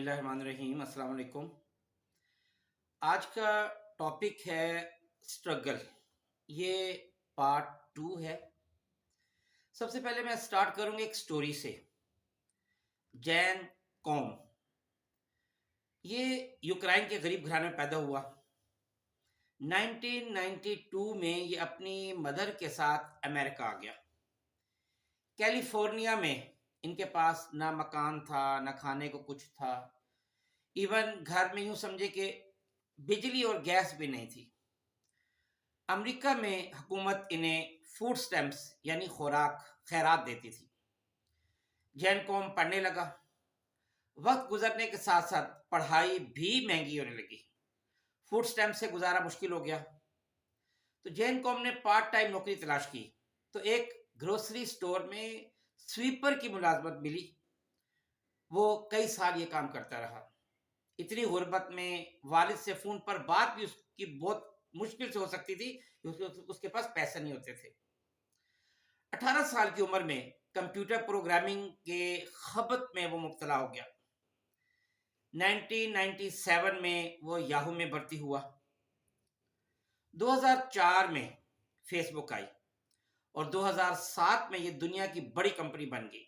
बिस्मिल्लाहिर्रहमानिर्रहीम। अस्सलाम वालेकुम। आज का टॉपिक है स्ट्रगल। ये पार्ट 2 है। सबसे पहले मैं स्टार्ट करूंगा एक स्टोरी से। जैन कॉम ये यूक्रेन के गरीब घराने में पैदा हुआ। 1992 में ये अपनी मदर के साथ अमेरिका आ गया। कैलिफोर्निया में इनके पास ना मकान था, ना खाने को कुछ था। इवन घर में यूं समझे कि बिजली और गैस भी नहीं थी। अमेरिका में हुकूमत इन्हें फूड स्टैम्प्स यानी खुराक खैरात देती थी। जैन कॉम पढ़ने लगा। वक्त गुजरने के साथ साथ पढ़ाई भी महंगी होने लगी। फूड स्टैम्प से गुजारा मुश्किल हो गया। तो जैन कॉम ने पार्ट टाइम नौकरी तलाश की तो एक ग्रोसरी स्टोर में स्वीपर की मुलाजमत मिली। वो कई साल ये काम करता रहा। इतनी गुर्बत में वालिद से फोन पर बात भी उसकी बहुत मुश्किल से हो सकती थी क्योंकि उसके पास पैसे नहीं होते थे। 18 साल की उम्र में कंप्यूटर प्रोग्रामिंग के खबत में वो मुब्तला हो गया। 1997 में वो याहू में भर्ती हुआ। 2004 में फेसबुक आई और 2007 में ये दुनिया की बड़ी कंपनी बन गई।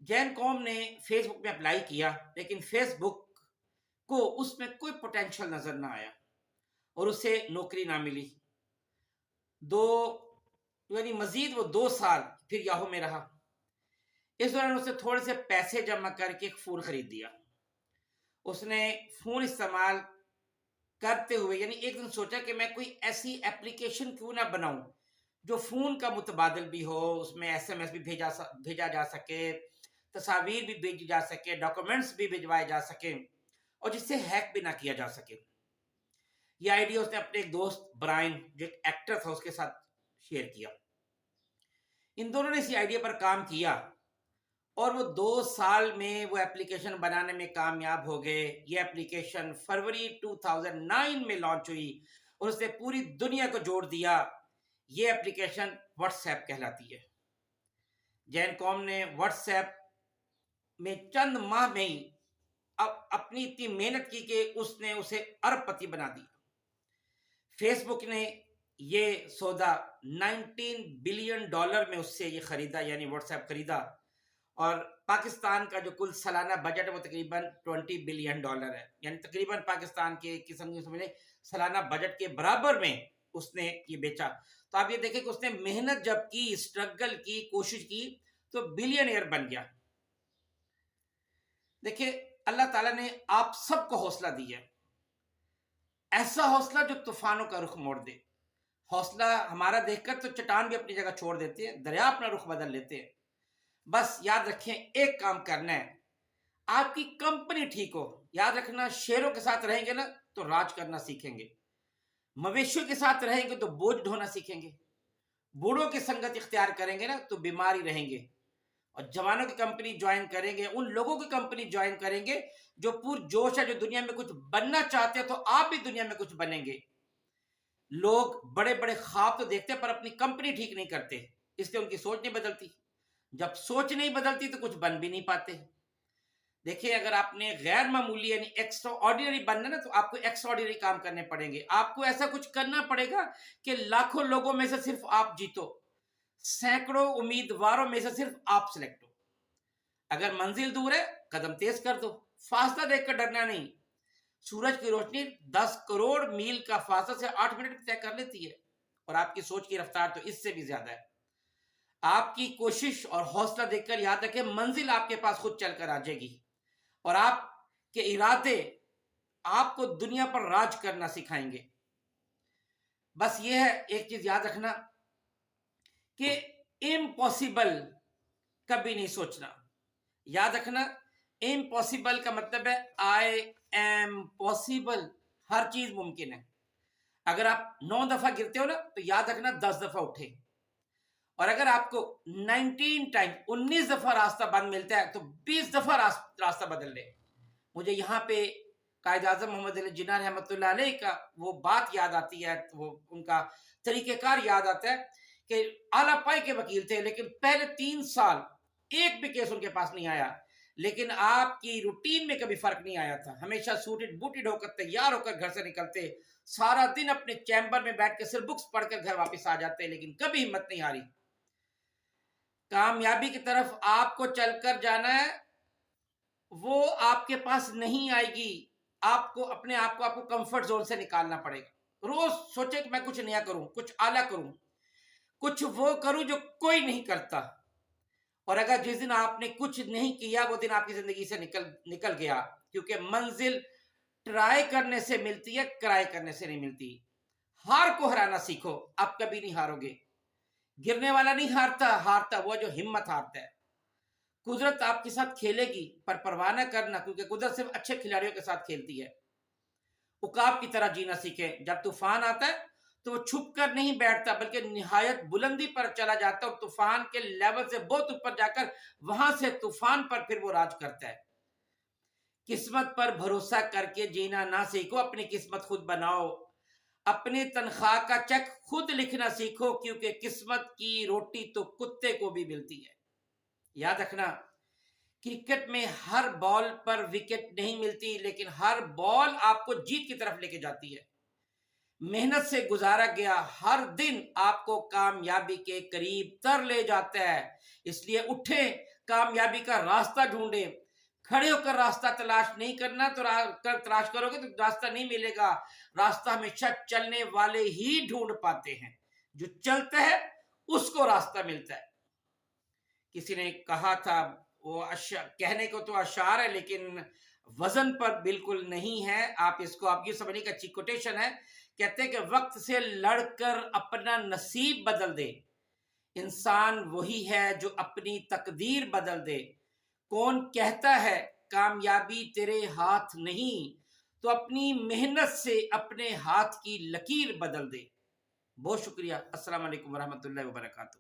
जैन कॉम ने फेसबुक में अप्लाई किया लेकिन फेसबुक को उसमें कोई पोटेंशियल नजर ना आया और उसे नौकरी ना मिली। मजीद वो 2 साल फिर याहू में रहा। इस दौरान उसने थोड़े से पैसे जमा करके एक फोन खरीद दिया। उसने फोन इस्तेमाल करते हुए एक दिन सोचा कि मैं कोई ऐसी एप्लीकेशन क्यों ना बनाऊं जो फोन का मुतबादिल भी हो, उसमें एसएमएस भी भेजा जा सके, तस्वीर भी भेजी जा सके, डॉक्यूमेंट्स भी भिजवाए जा सके और जिससे हैक भी ना किया जा सके। ये आइडिया उसने अपने एक दोस्त ब्रायन जो एक एक्टर था उसके साथ शेयर किया। इन दोनों ने इसी आइडिया पर काम किया और वो 2 साल में वो एप्लीकेशन बनाने में कामयाब हो गए। ये एप्लीकेशन फरवरी 2009 में लॉन्च हुई और उसने पूरी दुनिया को जोड़ दिया। ये एप्लीकेशन व्हाट्सएप कहलाती है। जैन कॉम ने व्हाट्सएप में चंद माह में ही अब अपनी इतनी मेहनत की कि उसने उसे अरबपति बना दिया। फेसबुक ने ये सौदा $19 बिलियन में उससे ये खरीदा, यानी व्हाट्सएप खरीदा। और पाकिस्तान का जो कुल सालाना बजट है वो तकरीबन $20 बिलियन है, यानी तकरीबन पाकिस्तान के किस्म समझे सालाना बजट के बराबर में उसने ये बेचा। तो आप ये देखें कि उसने मेहनत जब की, स्ट्रगल की, कोशिश की तो बिलियनियर बन गया। देखिए, अल्लाह ताला ने आप सबको हौसला दिया, ऐसा हौसला जो तूफानों का रुख मोड़ दे। हौसला हमारा देखकर तो चट्टान भी अपनी जगह छोड़ देते हैं, दरिया अपना रुख बदल लेते हैं। बस याद रखें, एक काम करना है, आपकी कंपनी ठीक हो। याद रखना, शेरों के साथ रहेंगे ना तो राज करना सीखेंगे, मवेशियों के साथ रहेंगे तो बोझ ढोना सीखेंगे, बूढ़ों की संगत इख्तियार करेंगे ना तो बीमारी रहेंगे, और जवानों की कंपनी ज्वाइन करेंगे, उन लोगों की कंपनी ज्वाइन करेंगे जो पुरजोश है, जो दुनिया में कुछ बनना चाहते हैं। तो आप भी दुनिया में कुछ बनेंगे। लोग बड़े बड़े ख्वाब तो देखते हैं पर अपनी कंपनी ठीक नहीं करते, इसलिए उनकी सोच नहीं बदलती। जब सोच नहीं बदलती तो कुछ बन भी नहीं पाते। देखिए, अगर आपने गैर मामूली यानी एक्स्ट्रा ऑर्डिनरी बनना ना तो आपको एक्स्ट्रा ऑर्डिनरी काम करने पड़ेंगे। आपको ऐसा कुछ करना पड़ेगा कि लाखों लोगों में से सिर्फ आप जीतो, सैकड़ों उम्मीदवारों में से सिर्फ आप सिलेक्ट हो। अगर मंजिल दूर है, कदम तेज कर दो, फासला देखकर डरना नहीं। सूरज की रोशनी 10 करोड़ मील का फासला से 8 मिनट तय कर लेती है और आपकी सोच की रफ्तार तो इससे भी ज्यादा है। आपकी कोशिश और हौसला देखकर याद रखें, मंजिल आपके पास खुद चलकर आ जाएगी और आपके इरादे आपको दुनिया पर राज करना सिखाएंगे। बस ये है, एक चीज याद रखना कि इम्पॉसिबल कभी नहीं सोचना। याद रखना, इम्पॉसिबल का मतलब है आई एम पॉसिबल। हर चीज मुमकिन है। अगर आप 9 दफा गिरते हो ना तो याद रखना 10 दफा उठे, और अगर आपको 19 दफा रास्ता बंद मिलता है तो 20 दफा रास्ता बदल ले। मुझे यहाँ पे कायद आज़म मोहम्मद अली जिन्ना रहमतुल्लाह अलैह का वो बात याद आती है, वो उनका तरीक़ेकार याद आता है कि आला पाई के वकील थे लेकिन पहले 3 साल एक भी केस उनके पास नहीं आया। لیکن آپ کی روٹین میں کبھی فرق نہیں آیا تھا. ہمیشہ سوٹڈ بوٹڈ ہو کر تیار ہو کر گھر سے نکلتے, سارا دن اپنے چیمبر میں بیٹھ کے صرف بکس پڑھ کر گھر واپس آ جاتے, لیکن کبھی ہمت نہیں ہاری. کامیابی کی طرف آپ کو چل کر جانا ہے, وہ آپ کے پاس نہیں آئے گی. آپ کو اپنے آپ کو کمفرٹ زون سے نکالنا پڑے گا. روز سوچے کہ میں کچھ نیا کروں, کچھ اعلیٰ کروں, کچھ وہ کروں جو کوئی نہیں کرتا. اور اگر جس دن آپ نے کچھ نہیں کیا وہ دن آپ کی زندگی سے نکل گیا, کیونکہ منزل ٹرائی کرنے سے ملتی ہے, کرائی کرنے سے نہیں ملتی. ہار کو ہرانا سیکھو, آپ کبھی نہیں ہارو گے. گرنے والا نہیں ہارتا وہ جو ہمت ہارتا ہے. قدرت آپ کے ساتھ کھیلے گی پر پرواہ نہ کرنا, کیونکہ قدرت صرف اچھے کھلاڑیوں کے ساتھ کھیلتی ہے. عقاب کی طرح جینا سیکھیں. جب طوفان آتا ہے تو وہ چھپ کر نہیں بیٹھتا بلکہ نہایت بلندی پر چلا جاتا ہے, اور طوفان کے لیول سے بہت اوپر جا کر وہاں سے طوفان پر پھر وہ راج کرتا ہے. قسمت پر بھروسہ کر کے جینا نہ سیکھو, اپنی قسمت خود بناؤ. اپنی تنخواہ کا چیک خود لکھنا سیکھو, کیونکہ قسمت کی روٹی تو کتے کو بھی ملتی ہے. یاد رکھنا, کرکٹ میں ہر بال پر وکٹ نہیں ملتی, لیکن ہر بال آپ کو جیت کی طرف لے کے جاتی ہے. محنت سے گزارا گیا ہر دن آپ کو کامیابی کے قریب تر لے جاتا ہے. اس لیے اٹھیں, کامیابی کا راستہ ڈھونڈیں. کھڑے ہو کر راستہ تلاش نہیں کرنا, تو تلاش کرو گے تو راستہ نہیں ملے گا. راستہ ہمیشہ چلنے والے ہی ڈھونڈ پاتے ہیں, جو چلتا ہے اس کو راستہ ملتا ہے. کسی نے کہا تھا, وہ کہنے کو تو اشعار ہے لیکن وزن پر بالکل نہیں ہے. آپ اس کو آپ کی سمجھنے کا اچھی کوٹیشن ہے. کہتے ہیں کہ وقت سے لڑ کر اپنا نصیب بدل دے, انسان وہی ہے جو اپنی تقدیر بدل دے. کون کہتا ہے کامیابی تیرے ہاتھ نہیں, تو اپنی محنت سے اپنے ہاتھ کی لکیر بدل دے. بہت شکریہ. السلام علیکم ورحمۃ اللہ وبرکاتہ.